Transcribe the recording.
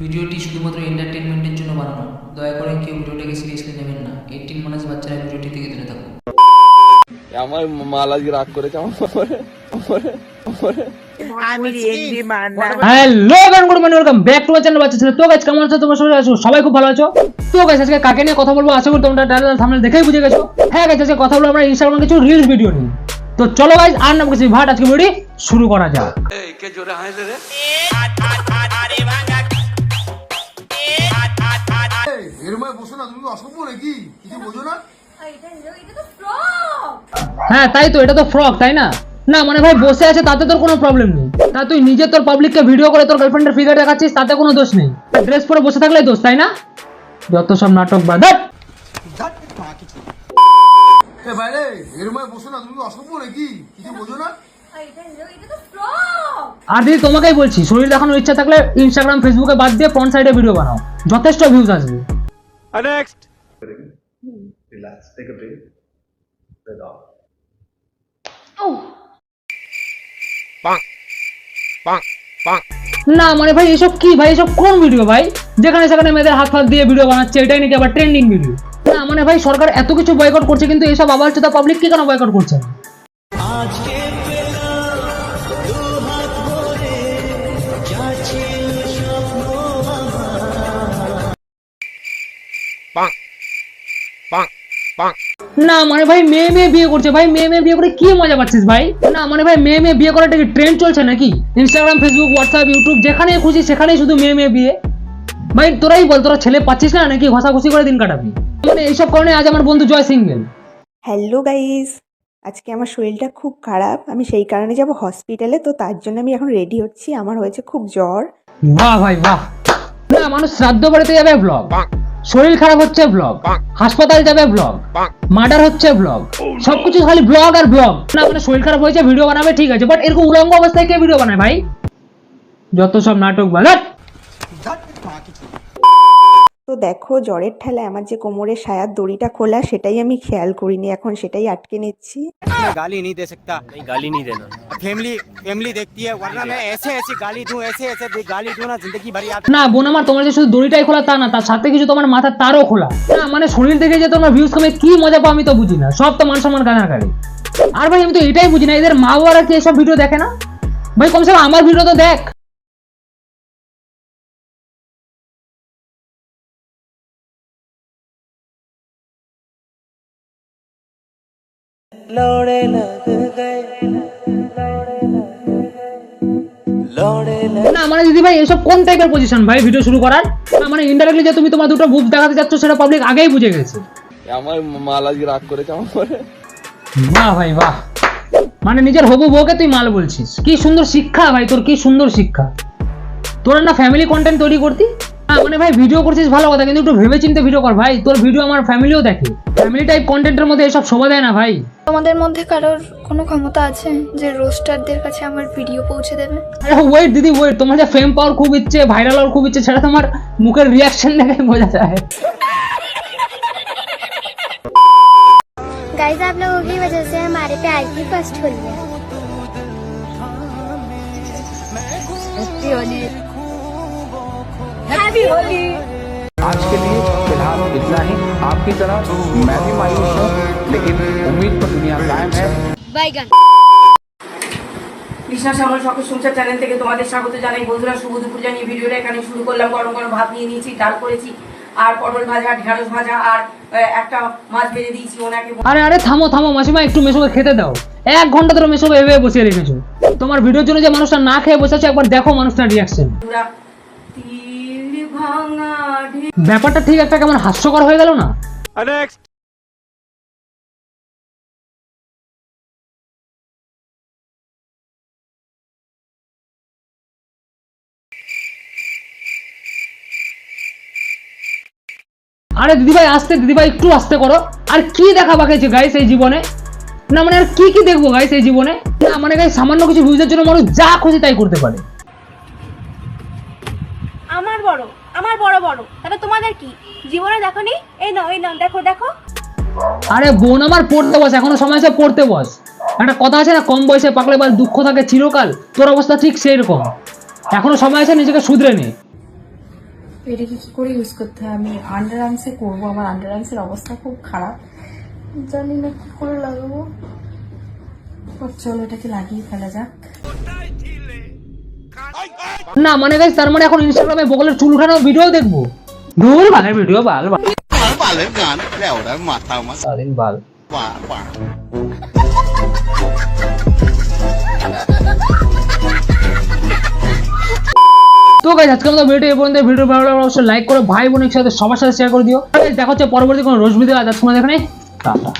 ভিডিওটি শুধুমাত্র এন্টারটেনমেন্টের জন্য বানানো। দয়া করে কেউ ভিডিওটাকে সিরিয়াসলি নেবেন না। 18 বাচ্চারা ভিডিওটি থেকে দূরে থাকুন। আমার মাল আজকে রাগ করেছে আমি রেডি মান্না। হ্যালো গান good morning, welcome back to my channel বাচ্চা ছেলে। তো গাইস কেমন আছো তোমরা? সবাই আছো? সবাই খুব ভালো আছো তো গাইস? আজকে কাকে নিয়ে কথা বলবো আশা করি তোমরা টাইটেল থাম্বনেল দেখেই বুঝে গেছো। হ্যাঁ গাইস, আজকে কথা বলবো আমরা ইনস্টাগ্রামে কিছু রিলস ভিডিও নিয়ে। তো চলো গাইস আর নাম কিছু ভাট, আজকে ভিডিও শুরু করা যাক। এই কে জোরে হাসলে রে? এরময় বসো না, তুমি অসভ্য নাকি? কিছু বোঝো না? হ্যাঁ তাই তো, এটা তো ফ্রক তাই না? না মানে ভাই বসে আছে তাতে তোর কোনো প্রবলেম নেই। তা তুই নিজে তোর পাবলিককে ভিডিও করে তোর গার্লফ্রেন্ডের ফিগার দেখাচ্ছিস, তাতে কোনো দোষ নেই। ড্রেস পরে বসে থাকলে দোষ, তাই না? যত সব নাটক বাদ। এ বাইরে এরময় বসো না, তুমি অসভ্য নাকি? কিছু বোঝো না? আর দিদি তোমাকেই বলছি, শরীর দেখানোর ইচ্ছা থাকলে ইনস্টাগ্রাম ফেসবুকে বাদ দিয়ে ফ্রন্ট সাইডে ভিডিও বানাও, যথেষ্ট ভিউজ আসবে। Next Relax, take a breath, breathe out. না মানে ভাই এসব কি ভাই, এসব কোন ভিডিও ভাই? যেখানে সেখানে মেয়েদের হাত ফাত দিয়ে ভিডিও বানাচ্ছে, এটাই নাকি আবার ট্রেন্ডিং ভিডিও? না মানে ভাই সরকার এত কিছু বয়কট করছে, কিন্তু এসব আবার হচ্ছে, তা পাবলিক কি কেন বয়কট করছে না? না মানে ভাই মেয়ে মেয়ে বিয়ে করছে, ভাই মেয়ে মেয়ে বিয়ে করে কি মজা পাচ্ছিস ভাই? না মানে ভাই মেয়ে মেয়ে বিয়ে করাটা কি ট্রেন্ড চলছে নাকি? ইনস্টাগ্রাম ফেসবুক হোয়াটসঅ্যাপ ইউটিউব যেখানে খুশি সেখানেই শুধু মেয়ে মেয়ে বিয়ে। ভাই তোরাই বল, তোরা ছেলে পাচ্ছিস না নাকি ঘষাঘষি করে দিন কাটাবি? মানে এইসব কারণে আজ আমার বন্ধু জয় সিঙ্গেল। হ্যালো গাইস, আজকে আমার শরীরটা খুব খারাপ, আমি সেই কারণে যাব হসপিটালে। তো তার জন্য আমি এখন রেডি হচ্ছি, আমার হয়েছে খুব জ্বর। বাহ ভাই বাহ। না মানুষ শ্রাদ্ধ বাড়িতে যাবে ব্লগ, শরীর খারাপ হচ্ছে ব্লগ, হাসপাতাল যাবে ব্লগ, মার্ডার হচ্ছে ব্লগ, সবকিছু খালি ব্লগ আর ব্লগ। না মানে শরীর খারাপ হয়েছে ভিডিও বানাবে ঠিক আছে, বাট এরকম উলঙ্গ অবস্থায় কে ভিডিও বানায় ভাই? যত সব নাটক বানাট। তো দেখো জ্বরের ঠেলায় আমার যে কোমরের সায়ার দড়িটা খোলা, সেটাই আমি খেয়াল করিনি, এখন সেটাই আটকে নিচ্ছি। मैं गाली नहीं दे सकता। नहीं, गाली नहीं देना। फैमिली देखती है, वरना मैं ऐसे गाली दूं, ऐसे गाली दूं ना, जिंदगी भर याद। না বোন আমার, তোমার যে শুধু দড়িটাই খোলা তা না, তার সাথে কিছু তোমার মাথার তারও খোলা। না মানে শরীর দেখে যে তোমার ভিউজ কমে কি মজা পাও আমি তো বুঝি না, সব তো মান সম্মান গানাগাড়ি। আর ভাই আমি তো এটাই বুঝি না, এদের মা বাবারা কি এসব ভিডিও দেখে না? ভাই কমসে কম আমার ভিডিও তো দেখ। না মানে দিদি ভাই এসব কোন টাইপের পজিশন ভাই ভিডিও শুরু করার? না মানে ইনডাইরেক্টলি যে তুমি তোমার দুটো বুক দেখাতে যাচ্ছ সেটা পাবলিক আগেই বুঝে গেছে। আমার মাল আজকে রাগ করেছে বাহ ভাই বাহ। মানে নিজের হবু বউকে তুই মাল বলছিস? কি সুন্দর শিক্ষা ভাই তোর, কি সুন্দর শিক্ষা। তোর না ফ্যামিলি কন্টেন্ট তৈরি করতি? না মানে ভাই ভিডিও করছিস ভালো কথা, কিন্তু একটু ভেবে চিন্তে ভিডিও কর ভাই। তোর ভিডিও আমার ফ্যামিলিও দেখে, ফ্যামিলি টাইপ কন্টেন্টের মধ্যে এসব শোভা দেয় না ভাই। তোমাদের মধ্যে কারোর কোনো ক্ষমতা আছে যে রোস্টারদের কাছে আমার ভিডিও পৌঁছে দেবে? আরে ওয়েট দিদি ওয়েট, তোমার যে ফেম পাওয়ার খুব ইচ্ছে, ভাইরাল হওয়ার খুব ইচ্ছে, সেটা তোমার মুখের রিয়াকশন দেখে বোঝা যায়। गाइस आप लोगों की वजह से हमारे पे आज भी फर्स्ट हुई है। हैप्पी होली। आज के लिए फिलहाल इतना ही। आपकी तरह मैं भी मायूस हूँ, लेकिन उम्मीद पर दुनिया कायम है। बैगन বিশ্বাস আমার সকল সংসার চ্যানেল থেকে তোমাদের স্বাগত জানাই। বন্ধুরা শুভ দুপুর জানিয়ে ভিডিওটা এখানে শুরু করলাম। গরম গরম ভাত নিয়ে নিয়েছি, ডাল করেছি, আর পটল ভাজা, ঢেঁড়স ভাজা, আর একটা মাছ ভেজে দিয়েছি ওনাকে। আরে আরে থামো থামো মাসিমা, একটু মেসোকে খেতে দাও। 1 ঘন্টা ধরে মেসোকে এভাবে বসিয়ে রেখেছো। তোমার ভিডিওর জন্য যে মানুষটা না খেয়ে বসে আছে, একবার দেখো মানুষটার রিয়াকশন। ব্যাপারটা ঠিক একটা কেমন হাস্যকর হয়ে গেল না? নেক্সট আরে দিদিভাই আসতে, দিদিভাই একটু আসতে করো। আর কি দেখা বাকি গাইস এই জীবনে? না মানে আর কি কি দেখবো গাইস এই জীবনে? না মানে গাইস সামান্য কিছু ভিউজের জন্য মানুষ যা খুশি তাই করতে পারে। আমার বড় বড় তাহলে তোমাদের কি জীবনে দেখোনি? এই নাও দেখো দেখো। আরে বোন আমার পড়তে বস, এখনো সময় আছে, পড়তে বস। একটা কথা আছে না, কম বয়সে পাকলে বাল দুঃখ থাকে চিরকাল। তোর অবস্থা ঠিক সেই রকম, এখনো সময় আছে, নিজেকে শুধরে নে। এটাকে কি করে ইউজ করতে হয়? আমি আন্ডার আর্মসে করবো, আমার আন্ডার আর্মসের অবস্থা খুব খারাপ, জানি না কি করে লাগাবো। চলো এটাকে লাগিয়ে ফেলা যাক। না মানে গাইস, তার মানে এখন ইনস্টাগ্রামে বগলের চুল উঠানোর ভিডিও দেখবো? দূর বালের ভিডিও, বাল বালের গান ওরা মাথা আমার সারাদিন বাল। তো গাইস আজকে আমাদের ভিডিও এই পর্যন্ত। ভিডিও ভালো লাগলে অবশ্যই লাইক করো, ভাই বোনের সাথে সবার সাথে শেয়ার করে দিও। দেখা হচ্ছে পরবর্তী কোনো রোজ ভিডিও। আজ তোমাদের এখানে টাটা।